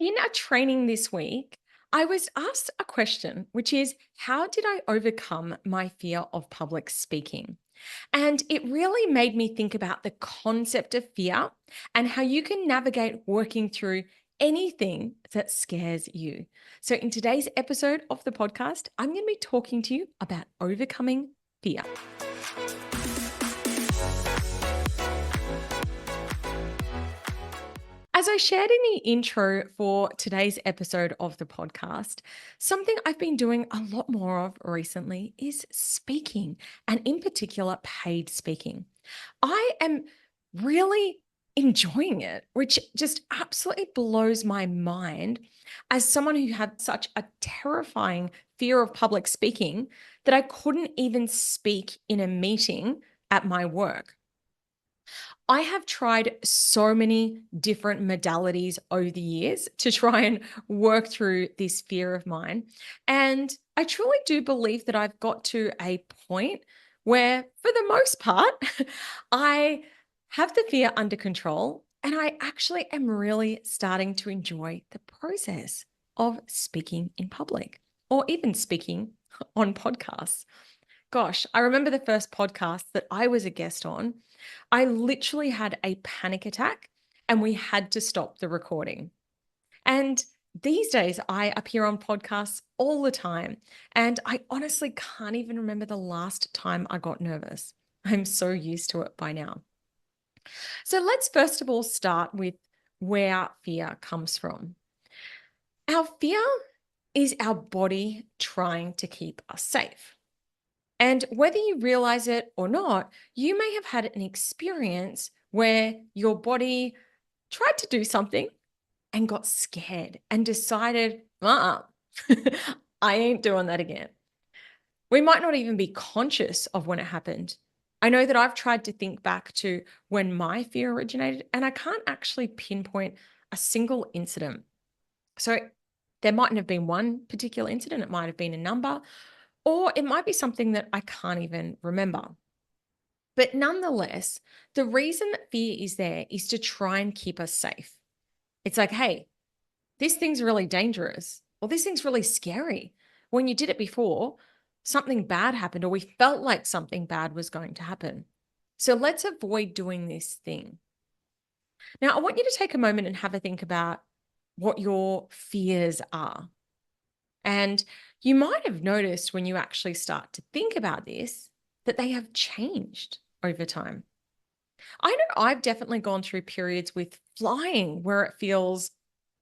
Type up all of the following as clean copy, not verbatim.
In a training this week, I was asked a question, which is how did I overcome my fear of public speaking? And it really made me think about the concept of fear and how you can navigate working through anything that scares you. So, in today's episode of the podcast, I'm going to be talking to you about overcoming fear. As I shared in the intro for today's episode of the podcast, something I've been doing a lot more of recently is speaking, and in particular, paid speaking. I am really enjoying it, which just absolutely blows my mind as someone who had such a terrifying fear of public speaking that I couldn't even speak in a meeting at my work. I have tried so many different modalities over the years to try and work through this fear of mine. And I truly do believe that I've got to a point where, for the most part, I have the fear under control and I actually am really starting to enjoy the process of speaking in public or even speaking on podcasts. Gosh, I remember the first podcast that I was a guest on. I literally had a panic attack and we had to stop the recording. And these days, I appear on podcasts all the time. And I honestly can't even remember the last time I got nervous. I'm so used to it by now. So let's first of all start with where fear comes from. Our fear is our body trying to keep us safe. And whether you realize it or not, you may have had an experience where your body tried to do something and got scared and decided, I ain't doing that again. We might not even be conscious of when it happened. I know that I've tried to think back to when my fear originated, and I can't actually pinpoint a single incident. So there mightn't have been one particular incident, it might have been a number, or it might be something that I can't even remember. But nonetheless, the reason that fear is there is to try and keep us safe. It's like, hey, this thing's really dangerous, or this thing's really scary. When you did it before, something bad happened, or we felt like something bad was going to happen. So let's avoid doing this thing. Now, I want you to take a moment and have a think about what your fears are. And you might have noticed when you actually start to think about this that they have changed over time. I know I've definitely gone through periods with flying where it feels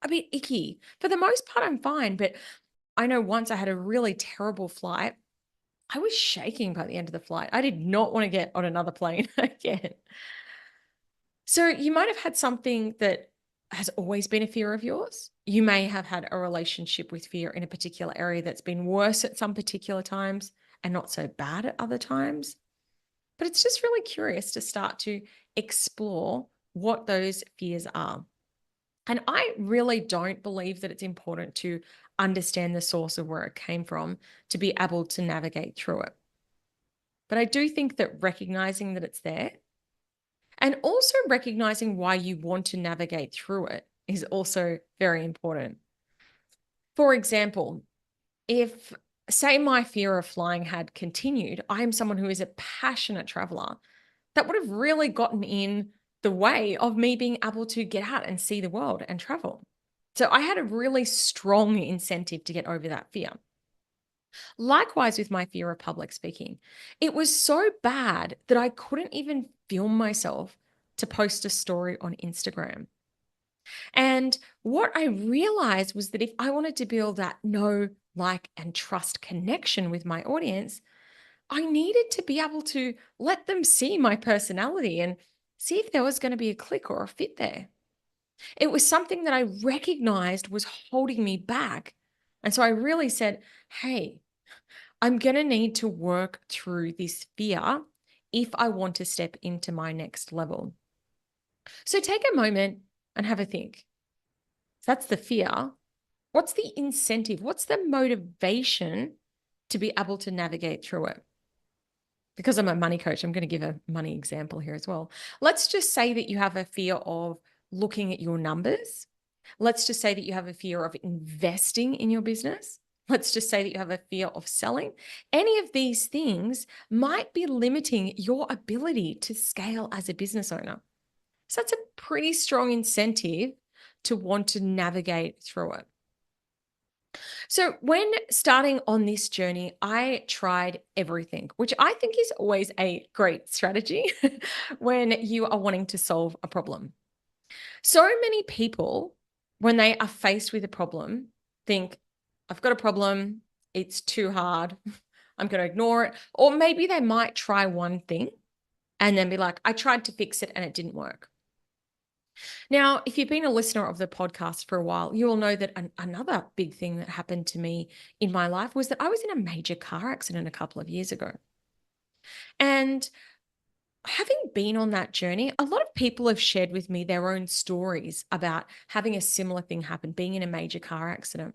a bit icky. For the most part, I'm fine. But I know once I had a really terrible flight. I was shaking by the end of the flight. I did not want to get on another plane again. So you might have had something that has always been a fear of yours. You may have had a relationship with fear in a particular area that's been worse at some particular times and not so bad at other times. But it's just really curious to start to explore what those fears are. And I really don't believe that it's important to understand the source of where it came from to be able to navigate through it. But I do think that recognizing that it's there and also recognizing why you want to navigate through it is also very important. For example, if, say, my fear of flying had continued, I am someone who is a passionate traveler. That would have really gotten in the way of me being able to get out and see the world and travel. So I had a really strong incentive to get over that fear. Likewise, with my fear of public speaking, it was so bad that I couldn't even film myself to post a story on Instagram. And what I realized was that if I wanted to build that know, like, and trust connection with my audience, I needed to be able to let them see my personality and see if there was going to be a click or a fit there. It was something that I recognized was holding me back. And so I really said, hey, I'm going to need to work through this fear if I want to step into my next level. So take a moment and have a think. That's the fear. What's the incentive? What's the motivation to be able to navigate through it? Because I'm a money coach, I'm going to give a money example here as well. Let's just say that you have a fear of looking at your numbers Let's just say that you have a fear of investing in your business. Let's just say that you have a fear of selling. Any of these things might be limiting your ability to scale as a business owner. So that's a pretty strong incentive to want to navigate through it. So, when starting on this journey, I tried everything, which I think is always a great strategy when you are wanting to solve a problem. So many people, when they are faced with a problem, think, I've got a problem, it's too hard, I'm going to ignore it. Or maybe they might try one thing and then be like, I tried to fix it and it didn't work. Now, if you've been a listener of the podcast for a while, you will know that another big thing that happened to me in my life was that I was in a major car accident a couple of years ago. And having been on that journey, a lot of people have shared with me their own stories about having a similar thing happen, being in a major car accident.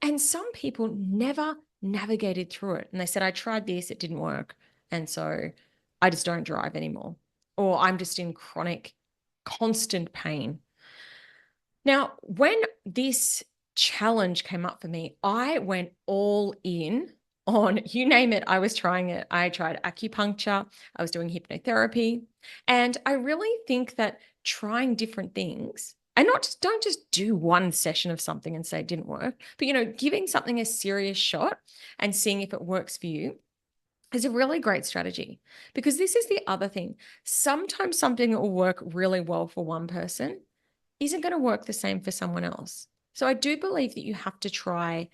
And some people never navigated through it. And they said, I tried this, it didn't work. And so I just don't drive anymore. Or I'm just in chronic, constant pain. Now, when this challenge came up for me, I went all in on you name it, I was trying it. I tried acupuncture, I was doing hypnotherapy, and I really think that trying different things and not just don't just do one session of something and say it didn't work, but giving something a serious shot and seeing if it works for you is a really great strategy. Because this is the other thing. Sometimes something that will work really well for one person isn't going to work the same for someone else. So I do believe that you have to try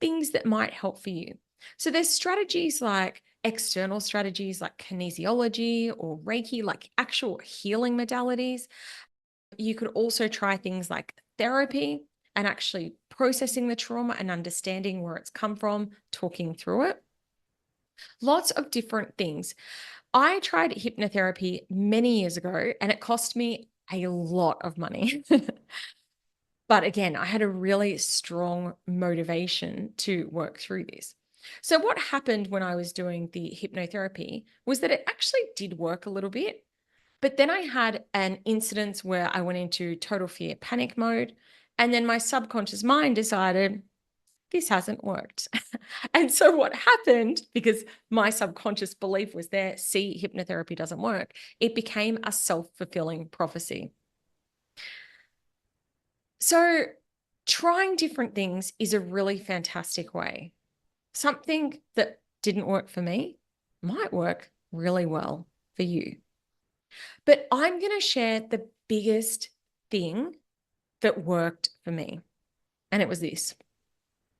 things that might help for you. So there's strategies like external strategies like kinesiology or Reiki, like actual healing modalities. You could also try things like therapy and actually processing the trauma and understanding where it's come from, talking through it. Lots of different things. I tried hypnotherapy many years ago and it cost me a lot of money. But again, I had a really strong motivation to work through this. So, what happened when I was doing the hypnotherapy was that it actually did work a little bit. But then I had an incident where I went into total fear panic mode. And then my subconscious mind decided this hasn't worked. And so, what happened, because my subconscious belief was there, see, hypnotherapy doesn't work, it became a self fulfilling prophecy. So, trying different things is a really fantastic way. Something that didn't work for me might work really well for you. But I'm going to share the biggest thing that worked for me. And it was this.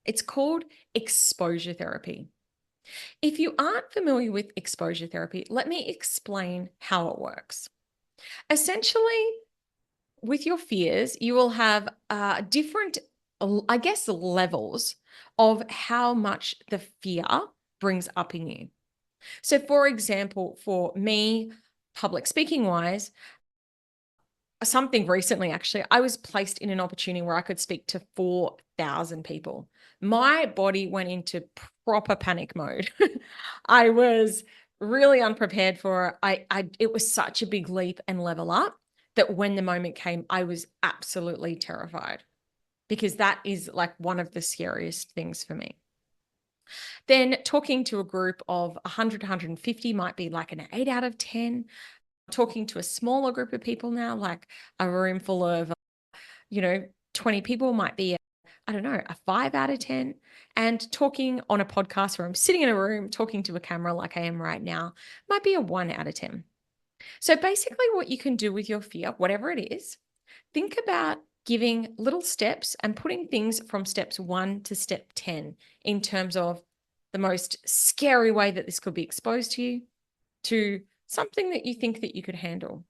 It's called exposure therapy. If you aren't familiar with exposure therapy, let me explain how it works. Essentially, with your fears, you will have different, I guess, levels of how much the fear brings up in you. So, for example, for me, public speaking wise, something recently actually, I was placed in an opportunity where I could speak to 4,000 people. My body went into proper panic mode. I was really unprepared for it. It was such a big leap and level up that when the moment came, I was absolutely terrified because that is like one of the scariest things for me. Then talking to a group of 100, 150 might be like an 8 out of 10. Talking to a smaller group of people now, like a room full of, 20 people might be, I don't know, a 5 out of 10. And talking on a podcast where I'm sitting in a room talking to a camera like I am right now might be a 1 out of 10. So basically, what you can do with your fear, whatever it is, think about giving little steps and putting things from steps 1 to step 10 in terms of the most scary way that this could be exposed to you to something that you think that you could handle.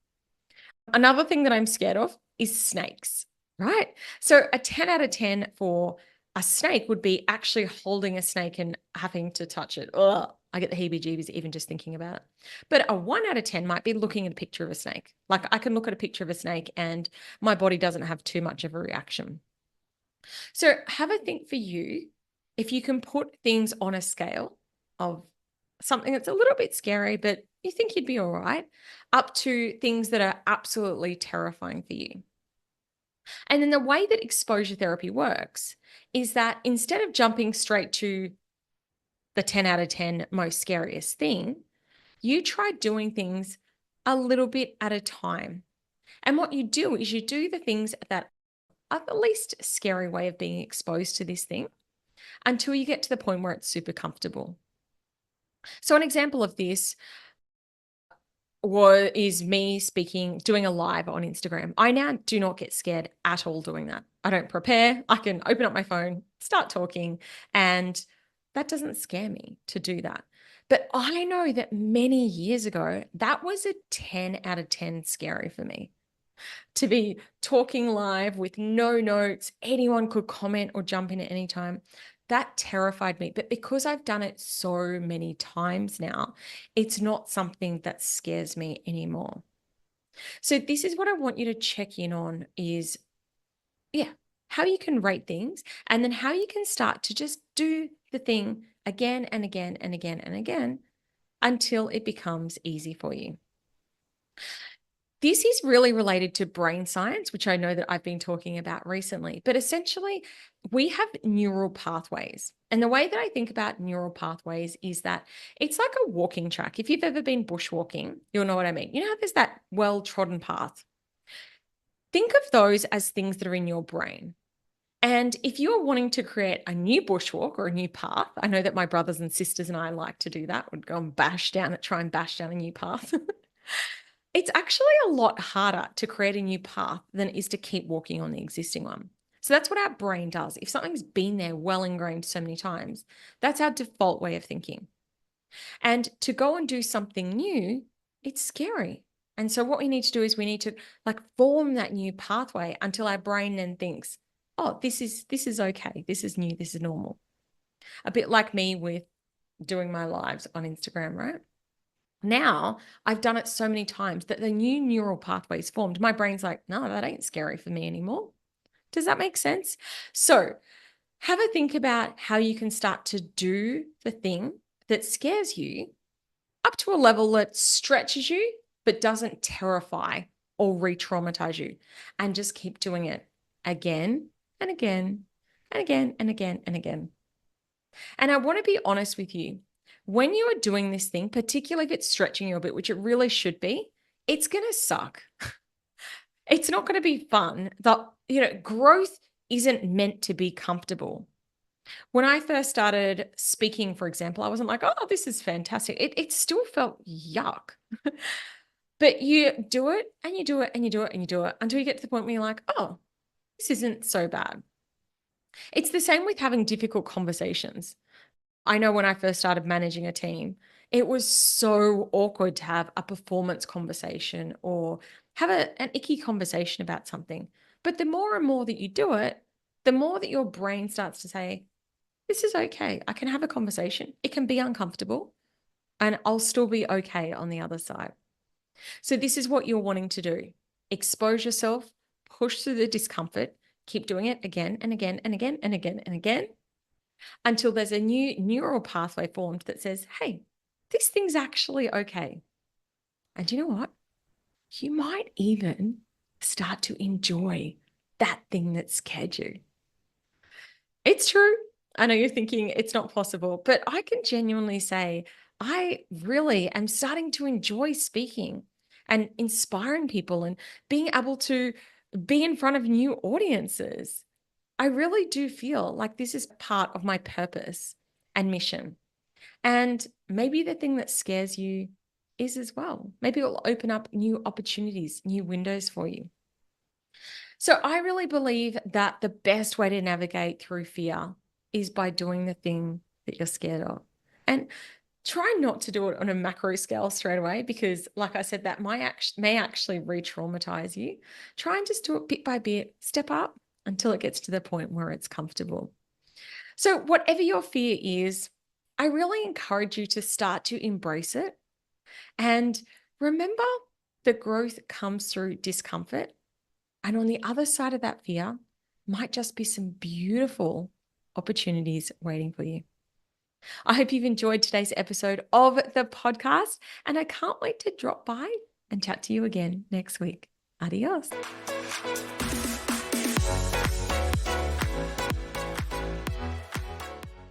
Another thing that I'm scared of is snakes, right? So a 10 out of 10 for a snake would be actually holding a snake and having to touch it. Ugh, I get the heebie-jeebies even just thinking about it. But a 1 out of 10 might be looking at a picture of a snake. Like I can look at a picture of a snake and my body doesn't have too much of a reaction. So have a think for you if you can put things on a scale of something that's a little bit scary, but you think you'd be all right, up to things that are absolutely terrifying for you. And then the way that exposure therapy works is that instead of jumping straight to the 10 out of 10 most scariest thing, you try doing things a little bit at a time. And what you do is you do the things that are the least scary way of being exposed to this thing until you get to the point where it's super comfortable. So an example of this is me speaking, doing a live on Instagram. I now do not get scared at all doing that. I don't prepare. I can open up my phone, start talking, and that doesn't scare me to do that. But I know that many years ago, that was a 10 out of 10 scary for me. To be talking live with no notes, anyone could comment or jump in at any time. That terrified me. But because I've done it so many times now, it's not something that scares me anymore. So this is what I want you to check in on is, how you can rate things and then how you can start to just do the thing again and again and again and again until it becomes easy for you. This is really related to brain science, which I know that I've been talking about recently. But essentially, we have neural pathways. And the way that I think about neural pathways is that it's like a walking track. If you've ever been bushwalking, you'll know what I mean. You know how there's that well-trodden path? Think of those as things that are in your brain. And if you're wanting to create a new bushwalk or a new path, I know that my brothers and sisters and I like to do that, would go and try and bash down a new path. It's actually a lot harder to create a new path than it is to keep walking on the existing one. So that's what our brain does. If something's been there well ingrained so many times, that's our default way of thinking. And to go and do something new, it's scary. And so what we need to do is we need to form that new pathway until our brain then thinks, oh, this is okay. This is new. This is normal. A bit like me with doing my lives on Instagram, right? Now I've done it so many times that the new neural pathways formed. My brain's like, no, that ain't scary for me anymore. Does that make sense? So have a think about how you can start to do the thing that scares you up to a level that stretches you, but doesn't terrify or re-traumatize you. And just keep doing it again and again and again and again and again. And I want to be honest with you. When you are doing this thing, particularly if it's stretching you a bit, which it really should be, it's going to suck. It's not going to be fun. Growth isn't meant to be comfortable. When I first started speaking, for example, I wasn't like, oh, this is fantastic. It still felt yuck. But you do it and you do it and you do it and you do it until you get to the point where you're like, oh, this isn't so bad. It's the same with having difficult conversations. I know when I first started managing a team, it was so awkward to have a performance conversation or have an icky conversation about something. But the more and more that you do it, the more that your brain starts to say, this is okay. I can have a conversation. It can be uncomfortable and I'll still be okay on the other side. So this is what you're wanting to do. Expose yourself, push through the discomfort, keep doing it again and again and again and again and again until there's a new neural pathway formed that says, hey, this thing's actually okay. And you know what? You might even start to enjoy that thing that scared you. It's true. I know you're thinking it's not possible, but I can genuinely say I really am starting to enjoy speaking and inspiring people and being able to be in front of new audiences. I really do feel like this is part of my purpose and mission. And maybe the thing that scares you is as well. Maybe it will open up new opportunities, new windows for you. So I really believe that the best way to navigate through fear is by doing the thing that you're scared of. And try not to do it on a macro scale straight away because, like I said, that may actually re-traumatize you. Try and just do it bit by bit, step up until it gets to the point where it's comfortable. So whatever your fear is, I really encourage you to start to embrace it. And remember that growth comes through discomfort. And on the other side of that fear might just be some beautiful opportunities waiting for you. I hope you've enjoyed today's episode of the podcast, and I can't wait to drop by and chat to you again next week. Adios.